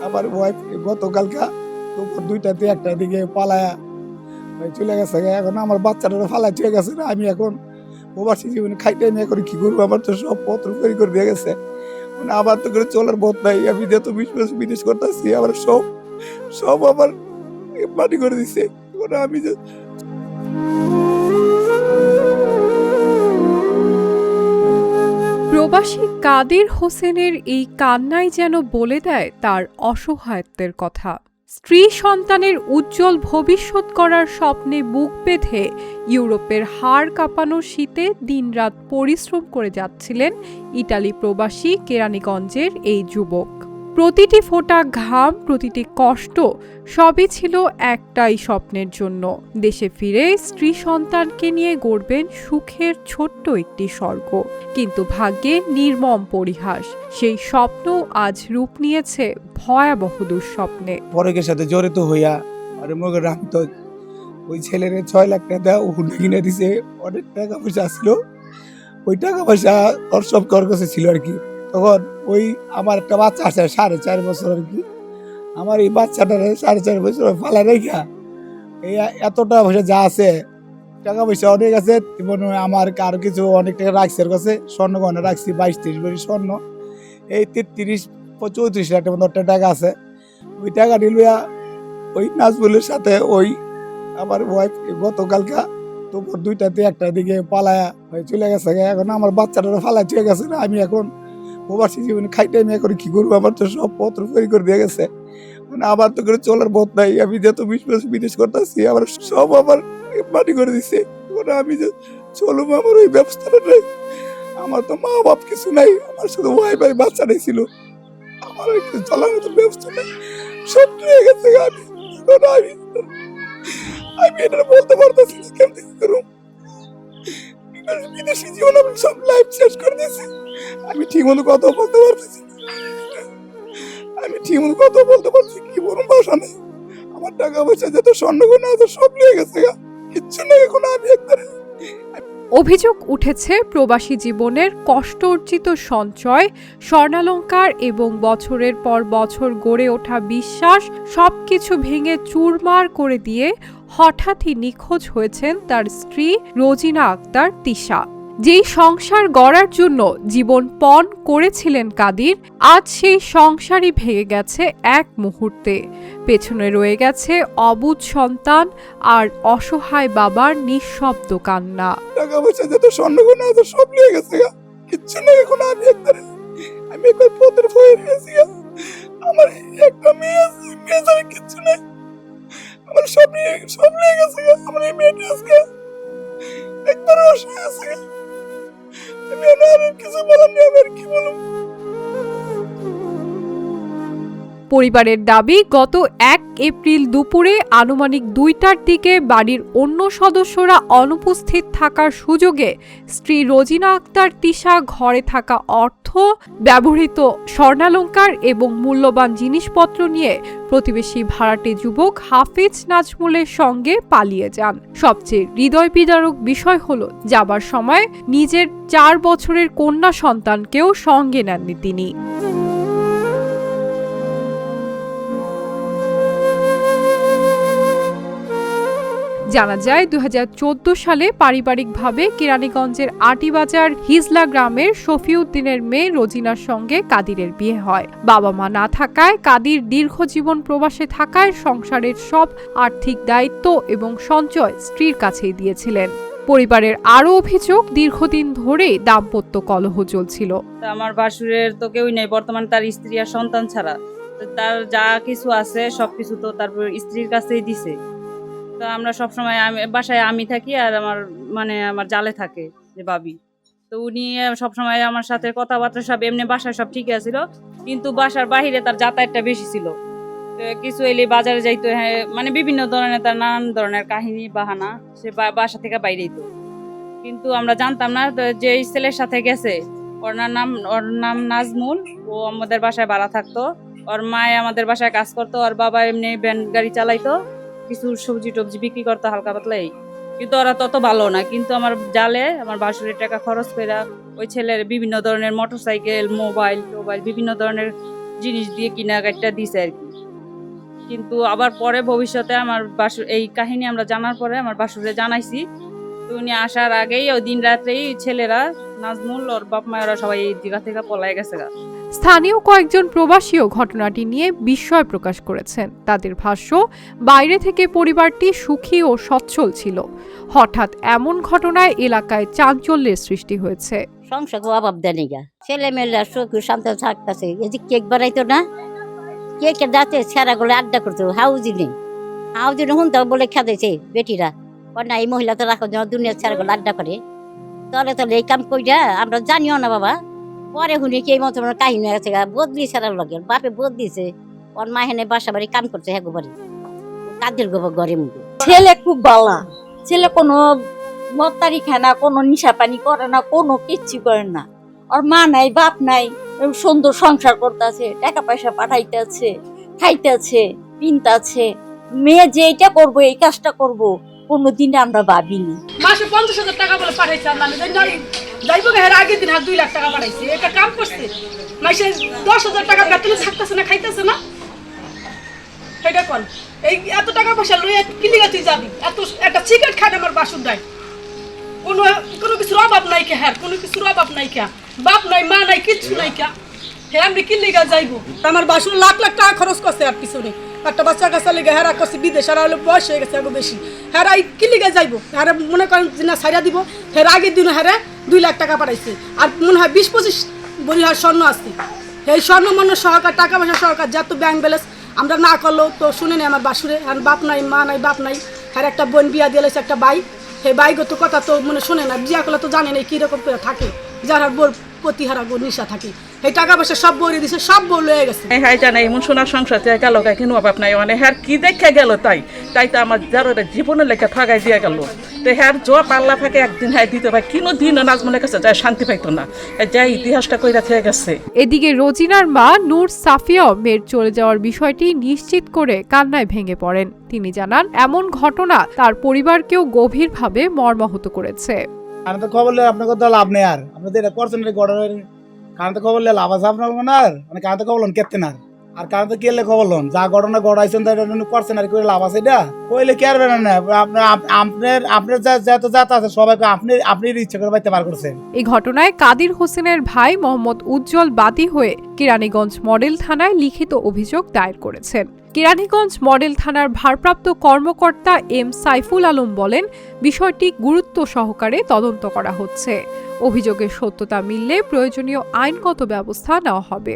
আমার ওয়াইফ গতকালকা দুপুর 2টাতে 1টার দিকে পালায়া চলে গেছে। এখন আমার বাচ্চাটারও ফালাই চলে গেছে না। আমি এখন প্রবাসী জীবনে খাইতে আমি এখন কি করবো? আমার তো সব পত্র তৈরি করে দিয়ে গেছে। মানে আমার তো করে চলার পথ নাই। আমি যেহেতু 20 বছর বিদেশ করতেছি, আমার সব সব আমার মাটি করে দিছে। এখন আমি যে প্রবাসী কাদির হোসেনের এই কান্নাই যেন বলে দেয় তার অসহায়ত্বের কথা। স্ত্রী সন্তানের উজ্জ্বল ভবিষ্যৎ করার স্বপ্নে বুক বেঁধে ইউরোপের হাড় কাঁপানো শীতে দিনরাত পরিশ্রম করে যাচ্ছিলেন ইটালি প্রবাসী কেরানীগঞ্জের এই যুবক। প্রতিটি ফোঁটা ঘাম, প্রতিটি কষ্ট সবই ছিল একটাই স্বপ্নের জন্য। দেশে ফিরে স্ত্রী সন্তানকে নিয়ে গড়বেন সুখের ছোট্ট একটি স্বর্গ। কিন্তু ভাগ্যের নির্মম পরিহাস, সেই স্বপ্ন আজ রূপ নিয়েছে ভয়াবহ দুঃস্বপ্নে। পরকের সাথে জড়িত হইয়া আরে মগর আমি তো ওই ছেলের 6 লাখ টাকা দেওয়া হুন্ডা কিনে দিছে। অনেক টাকা পয়সা ছিল, ওই টাকা পয়সা ওর সব কর কাছে ছিল আর কি। তখন ওই আমার একটা বাচ্চা আছে 4.5 বছর আর কি। আমার এই বাচ্চাটারে 4.5 বছর ফালা রেখা এই এতটা পয়সা যা আছে, টাকা পয়সা অনেক আছে। মনে হয় আমার কারো কিছু অনেক টাকা রাখছে ওর কাছে, স্বর্ণ গহনা রাখছি 22-23 ভরি স্বর্ণ, এই 33-34 লাখ টাকার মতো একটা টাকা আছে। ওই টাকা নিলুয়া ওই নাজমুলের সাথে ওই আমার ওয়াইফ গতকালকা দুপুর 2টাতে 1টার দিকে পালায়া চলে গেছে। এখন আমার বাচ্চাটারও ফালাই চলে গেছে না। আমি এখন প্রবাসী জীবনে খাইতে আমি এখন কি করবো? আমার তো সব পত্র তৈরি করে দিয়ে গেছে। মানে আমার তো করে চলার পথ নাই। আমি যেহেতু 20 বছর বিদেশ করতেছি, আমার সব আমার মাটি করে দিছে। এখন আমি যে চলুম, আমার ওই ব্যবস্থাটা নেই। আমার তো মা বাপ কিছু নাই, আমার শুধু ওয়াইফ আর বাচ্চাটাই ছিল। আমার ওই কিছু চলার মতো ব্যবস্থা নেই, সব নিয়ে গেছে। আমি এখন আমি এটা বলতে পারতেছি না কেমন করুম। বিদেশি জীবন আমি সব লাইফ শেষ করে দিয়েছি। আমি ঠিক মতো কথা বলতে পারতেছি না। আমি ঠিক মতো কথা বলতে পারছি কি বলুন, ভাষা নেই। আমার টাকা পয়সা যত স্বর্ণ গয়না আছে সব নিয়ে গেছে, কিচ্ছু নেই এখন। আমি একবারে অভিযোগ উঠেছে প্রবাসী জীবনের কষ্ট অর্জিত সঞ্চয়, স্বর্ণালংকার এবং বছরের পর বছর গড়ে ওঠা বিশ্বাস সবকিছু ভেঙে চুরমার করে দিয়ে হঠাৎই নিখোঁজ হয়েছেন তার স্ত্রী রোজিনা আক্তার তিশা। যেই সংসার গড়ার জন্য জীবন পণ করেছিলেন কাদির, আজ সেই সংসারই ভেঙে গেছে এক মুহূর্তে। পেছনে রয়ে গেছে অবুঝ সন্তান আর অসহায় বাবার নিঃশব্দ কান্না। টাকা পয়সা যত স্বর্ণ গয়না আছে সব নিয়ে গেছে, কিচ্ছু নেই এখন। আমি একবার পথের হয়ে গেছি। আমার একটা মেয়ে আছে, মেয়ে ছাড়া কিচ্ছু নেই। আমার সব নিয়ে গেছে। আমার এই মেয়েটা আজকে একবার অসহায় আছে। আমি আর কিছু বলার নেই, আমি আর কি বলবো। পরিবারের দাবি, গত 1 এপ্রিল দুপুরে আনুমানিক 2টার দিকে বাড়ির অন্য সদস্যরা অনুপস্থিত থাকার সুযোগে স্ত্রী রোজিনা আক্তার তিশা ঘরে থাকা অর্থ, ব্যবহৃত স্বর্ণালংকার এবং মূল্যবান জিনিসপত্র নিয়ে প্রতিবেশী ভাড়াটে যুবক হাফিজ নাজমুলের সঙ্গে পালিয়ে যান। সবচেয়ে হৃদয় বিদারক বিষয় হলো, যাবার সময় নিজের 4 বছরের কন্যা সন্তানকেও সঙ্গে নেননি তিনি। জানা যায় 2014 সালে পারিবারিকভাবে কেরানীগঞ্জের আটিবাজার হিজলা গ্রামের শফিউদ্দিনের মেয়ে রোজিনার সঙ্গে কাদিরের বিয়ে হয়। বাবা মা না থাকায় কাদির দীর্ঘজীবন প্রবাসে থাকায় সংসারের সব আর্থিক দায়িত্ব এবং সঞ্চয় স্ত্রীর কাছেই দিয়েছিলেন। পরিবারের আরও অভিযোগ, দীর্ঘদিন ধরে দাম্পত্য কলহ চলছিল। আমার বাসুরের তো কেউই নেই বর্তমানে, তার স্ত্রী আর সন্তান ছাড়া। তার যা কিছু আছে সবকিছু তো তারপর স্ত্রীর কাছেই দিছে। তো আমরা সবসময় বাসায় আমি থাকি আর আমার জালে থাকে যে ভাবি। তো উনি সবসময় আমার সাথে কথাবার্তা সব এমনি, বাসায় সব ঠিক আছিল, কিন্তু বাসার বাহিরে তার যাতায়াতটা বেশি ছিল। তো কিছু এলে বাজারে যাইতো, হ্যাঁ বিভিন্ন ধরনের তার নানান ধরনের কাহিনী বাহানা, সে বাসা থেকে বাইরেই তো। কিন্তু আমরা জানতাম না যে এই ছেলের সাথে গেছে, ওর নাম নাজমুল। ও আমাদের বাসায় ভাড়া থাকতো, ওর মায়ে আমাদের বাসায় কাজ করতো, ওর বাবা এমনি ভ্যান গাড়ি চালাইতো, কিছু সবজি টবজি বিক্রি করতো হালকা পাতলাই। কিন্তু ওরা তত ভালো না। কিন্তু আমার জালে আমার বাসুরের টাকা খরচ করে ওই ছেলের বিভিন্ন ধরনের মোটরসাইকেল, মোবাইল টোবাইল, বিভিন্ন ধরনের জিনিস দিয়ে কিনাকাটা দিছে আর কি। কিন্তু আবার পরে ভবিষ্যতে আমার বাসুর এই কাহিনী আমরা জানার পরে আমার বাসুরে জানাইছি, তো উনি আসার আগেই ওই দিন রাত্রেই ছেলেরা নাজমুল ওর বাপ মায়েরা সবাই এই জায়গা থেকে পলায় গেছে। স্থানীয় কয়েকজন প্রবাসীও ঘটনাটি নিয়ে বিস্ময় প্রকাশ করেছেন। তাদের ভাষ্য, বাইরে থেকে পরিবারটি সুখী ও সচ্ছল ছিল, হঠাৎ এমন ঘটনায় এলাকায় চাঞ্চল্যের সৃষ্টি হয়েছে। সংসার অভাব দেয়নি গা, ছেলে মেয়েরা সুখ শান্ত থাকতেছে। এই যে কেক বানাইতো না, কেকের দাঁতে ছেঁড়াগুলো আড্ডা করতো হাউজিনে হুনতে বলে খেতেছে বেটিরা, না এই মহিলা তো রাখো দুনিয়ার ছেঁড়াগুলো আড্ডা করে, তলে তলে এই কাম কইরা আমরা জানিও না বাবা। পরে শুনি কি এই মতো কাহিনী হয়ে গেছে, বদলি ছেড়ার লগে বাপে বদলিছে, ওর মা হেনে বাসা বাড়ি কাম করছে, হ্যাঁ বাড়ি কাদের গোবর ঘরে মুখে। ছেলে খুব ভালো, ছেলে কোনো মত্তারি খায় না, কোনো নিশা পানি করে না, কোনো কিচ্ছু করে না। ওর মা নাই বাপ নাই, সুন্দর সংসার করতেছে, টাকা পয়সা পাঠাইতেছে, খাইতেছে, পিনতেছে। মেয়ে যে এটা করবো, এই কাজটা করবো, কোনোদিন আমরা ভাবিনি। মাসে 50,000 টাকা বলে পাঠাইছে, যাইব এর আগের দিন 2 লাখ টাকা পাঠাইছে। এটা কাম করছে, মাসে 10,000 টাকা বেতনে থাকতেছে না, খাইতেছে না। এটা কোন এই এত টাকা পয়সা লইয়া কি লিগা তুই যাবি? এত একটা সিগারেট খায় আমার বাসুর নাই, কোনো কিছুর অভাব নাই কে, হ্যাঁ কোনো কিছুর অভাব নাই কে, বাপ নাই মা নাই কিচ্ছু নাই কে, হ্যাঁ আমি কি লিগা যাইব? আমার বাসুর লাখ লাখ টাকা খরচ করছে আর পিছনে, একটা বাচ্চা কাচ্চা লেগে হেরা করছে বিদেশ, আর হলে বয়স হয়ে গেছে আগে বেশি, হেরা কি লিগে যাইব? হেরা মনে করেন না সাইরা দিব, হের আগের দিন হেরা 2 লাখ টাকা পাঠাইছে, আর মনে হয় 20-25 বড়ি হার স্বর্ণ আছে। এই স্বর্ণ মন্য সহকার টাকা পয়সা সহকার যত ব্যাংক ব্যালেন্স আমরা না করলেও তো শুনে নেই আমার বাসুরে, আর বাপ নাই মা নাই বাপ নাই, হ্যাঁ একটা বোন বিয়া দিয়ে একটা ভাই, সেই বাইগত কথা তো মানে শুনে না, বিয়া করলে তো জানে না কিরকম করে থাকে, যারা বোর প্রতিহারা বোর নিশা থাকে, এই টাকা পয়সা সব বই দিছে, সব বই লয়ে গেছে। হ্যাঁ জানে এমন সোনার সংসার গেল কেন অভাব নাই, মানে হ্যাঁ কি দেখে গেল তাই তো আমার যারা জীবনের লেখা ঠগাই দিয়ে গেল। তো হ্যাঁ জোয়া পাল্লা ফাঁকে একদিন হ্যাঁ দিতে পারে, কোনোদিন নাজমুলের কাছে যায় শান্তি পাইতো না, যা ইতিহাসটা কইরা থেকে গেছে। এদিকে রোজিনার মা নূর সাফিয়াও মেয়ের চলে যাওয়ার বিষয়টি নিশ্চিত করে কান্নায় ভেঙে পড়েন। তিনি জানান, এমন ঘটনা তার পরিবারকেও গভীরভাবে মর্মাহত করেছে। কারণ তো খবর লে আপনার কথা লাভ নেই, আর আপনাদের এটা করছেন গড়ের কারণ তো খবর লে লাভ আছে আপনার আর মানে কারণ তো খবর লন কেতেন আর কারণ তো কেলে খবর লন যা ঘটনা গড়াইছেন তাই করছেন আর করে লাভ আছে, এটা কইলে কি আর বেড়ান না আপনার যত জাত আছে সবাইকে আপনি ইচ্ছা করে পাইতে পার করছেন। এই ঘটনায় কাদির হোসেনের ভাই মোহাম্মদ উজ্জ্বল বাদী হয়ে কেরানীগঞ্জ মডেল থানায় লিখিত অভিযোগ দায়ের করেছেন। কেরানীগঞ্জ মডেল থানার ভারপ্রাপ্ত কর্মকর্তা এম সাইফুল আলম বলেন, বিষয়টি গুরুত্ব সহকারে তদন্ত করা হচ্ছে, অভিযোগের সত্যতা মিললে প্রয়োজনীয় আইনগত ব্যবস্থা নেওয়া হবে।